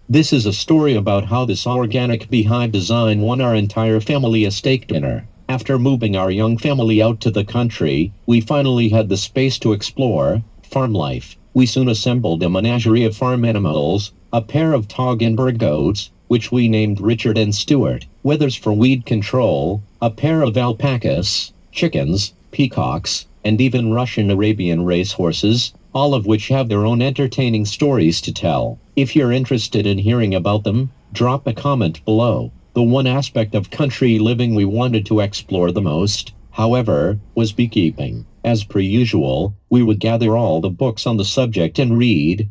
This is a story about how this organic beehive design won our entire family a steak dinner. After moving our young family out to the country, we finally had the space to explore farm life. We soon assembled a menagerie of farm animals, a pair of Toggenburg goats, which we named Richard and Stuart, wethers for weed control, a pair of alpacas, chickens, peacocks, and even Russian Arabian racehorses, all of which have their own entertaining stories to tell. If you're interested in hearing about them, drop a comment below. The one aspect of country living we wanted to explore the most, however, was beekeeping. As per usual, we would gather all the books on the subject and read,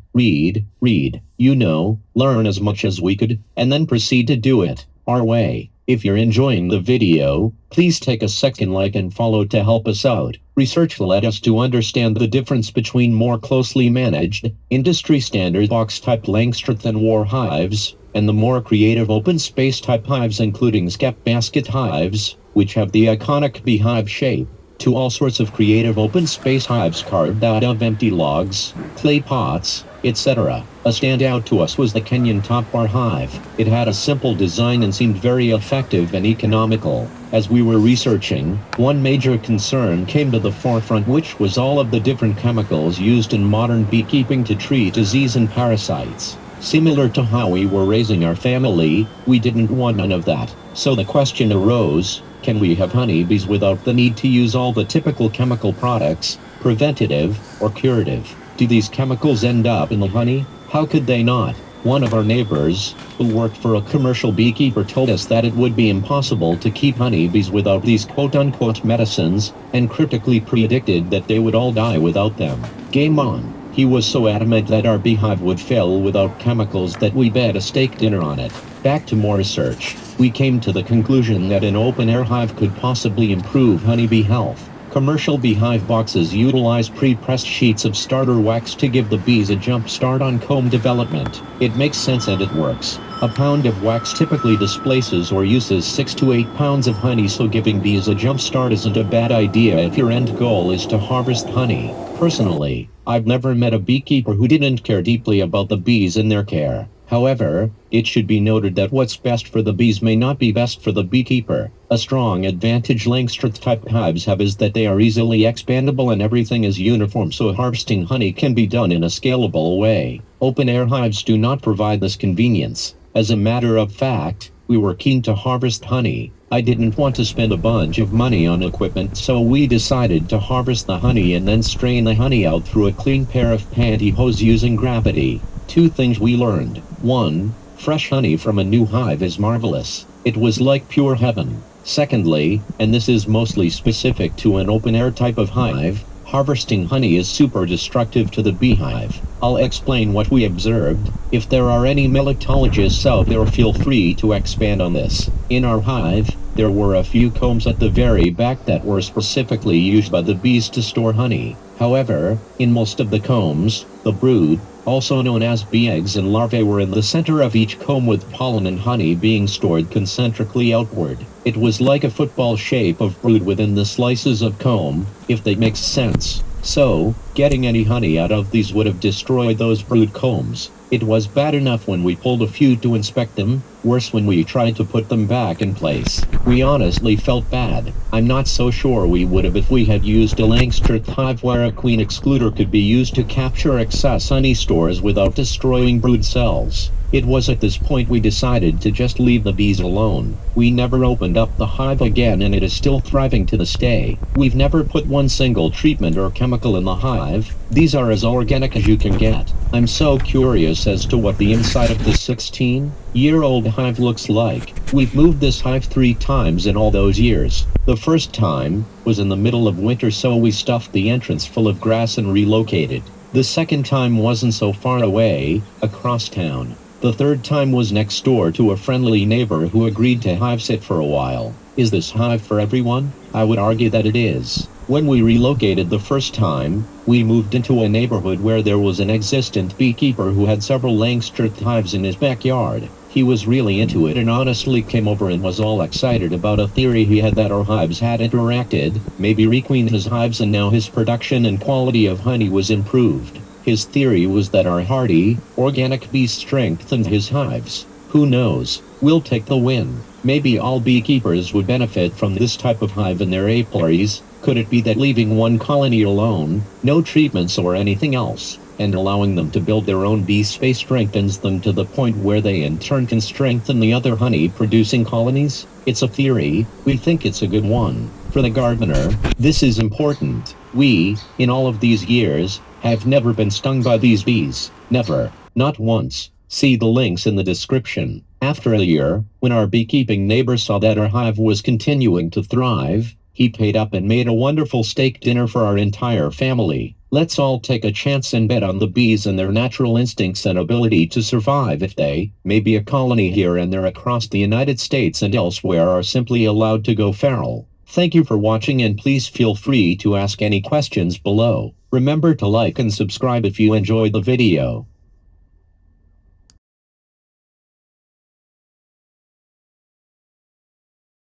learn as much as we could, and then proceed to do it our way. If you're enjoying the video, please take a second like and follow to help us out. Research led us to understand the difference between more closely managed, industry-standard box-type Langstroth and War hives, and the more creative open-space type hives including skep basket hives, which have the iconic beehive shape, to all sorts of creative open-space hives carved out of empty logs, clay pots, etc. A standout to us was the Kenyan top bar hive. It had a simple design and seemed very effective and economical. As we were researching, one major concern came to the forefront, which was all of the different chemicals used in modern beekeeping to treat disease and parasites. Similar to how we were raising our family, we didn't want none of that. So the question arose, can we have honeybees without the need to use all the typical chemical products, preventative or curative? Do these chemicals end up in the honey? How could they not? One of our neighbors, who worked for a commercial beekeeper, told us that it would be impossible to keep honeybees without these quote-unquote medicines, and critically predicted that they would all die without them. Game on. He was so adamant that our beehive would fail without chemicals that we bet a steak dinner on it. Back to more research. We came to the conclusion that an open-air hive could possibly improve honeybee health. Commercial beehive boxes utilize pre-pressed sheets of starter wax to give the bees a jump start on comb development. It makes sense and it works. A pound of wax typically displaces or uses 6 to 8 pounds of honey, so giving bees a jump start isn't a bad idea if your end goal is to harvest honey. Personally, I've never met a beekeeper who didn't care deeply about the bees and their care. However, it should be noted that what's best for the bees may not be best for the beekeeper. A strong advantage Langstroth type hives have is that they are easily expandable and everything is uniform, so harvesting honey can be done in a scalable way. Open-air hives do not provide this convenience. As a matter of fact, we were keen to harvest honey. I didn't want to spend a bunch of money on equipment, so we decided to harvest the honey and then strain the honey out through a clean pair of pantyhose using gravity. 2 things we learned. 1. Fresh honey from a new hive is marvelous. It was like pure heaven. Secondly, and this is mostly specific to an open-air type of hive, harvesting honey is super destructive to the beehive. I'll explain what we observed. If there are any melittologists out there, feel free to expand on this. In our hive, there were a few combs at the very back that were specifically used by the bees to store honey. However, in most of the combs, the brood, also known as bee eggs and larvae, were in the center of each comb with pollen and honey being stored concentrically outward. It was like a football shape of brood within the slices of comb, if that makes sense. So, getting any honey out of these would have destroyed those brood combs. It was bad enough when we pulled a few to inspect them, worse when we tried to put them back in place. We honestly felt bad. I'm not so sure we would have if we had used a Langstroth hive where a queen excluder could be used to capture excess honey stores without destroying brood cells. It was at this point we decided to just leave the bees alone. We never opened up the hive again and it is still thriving to this day. We've never put one single treatment or chemical in the hive. These are as organic as you can get. I'm so curious as to what the inside of this 16-year-old hive looks like. We've moved this hive 3 times in all those years. The first time was in the middle of winter, so we stuffed the entrance full of grass and relocated. The second time wasn't so far away, across town. The third time was next door to a friendly neighbor who agreed to hive sit for a while. Is this hive for everyone? I would argue that it is. When we relocated the first time, we moved into a neighborhood where there was an existent beekeeper who had several Langstroth hives in his backyard. He was really into it and honestly came over and was all excited about a theory he had that our hives had interacted, maybe requeened his hives, and now his production and quality of honey was improved. His theory was that our hardy, organic bees strengthened his hives. Who knows? We'll take the win. Maybe all beekeepers would benefit from this type of hive in their apiaries. Could it be that leaving one colony alone, no treatments or anything else, and allowing them to build their own bee space strengthens them to the point where they in turn can strengthen the other honey-producing colonies? It's a theory. We think it's a good one. For the gardener, this is important. We, in all of these years, have never been stung by these bees. Never. Not once. See the links in the description. After a year, when our beekeeping neighbor saw that our hive was continuing to thrive, he paid up and made a wonderful steak dinner for our entire family. Let's all take a chance and bet on the bees and their natural instincts and ability to survive if they, maybe a colony here and there across the United States and elsewhere, are simply allowed to go feral. Thank you for watching, and please feel free to ask any questions below. Remember to like and subscribe if you enjoyed the video.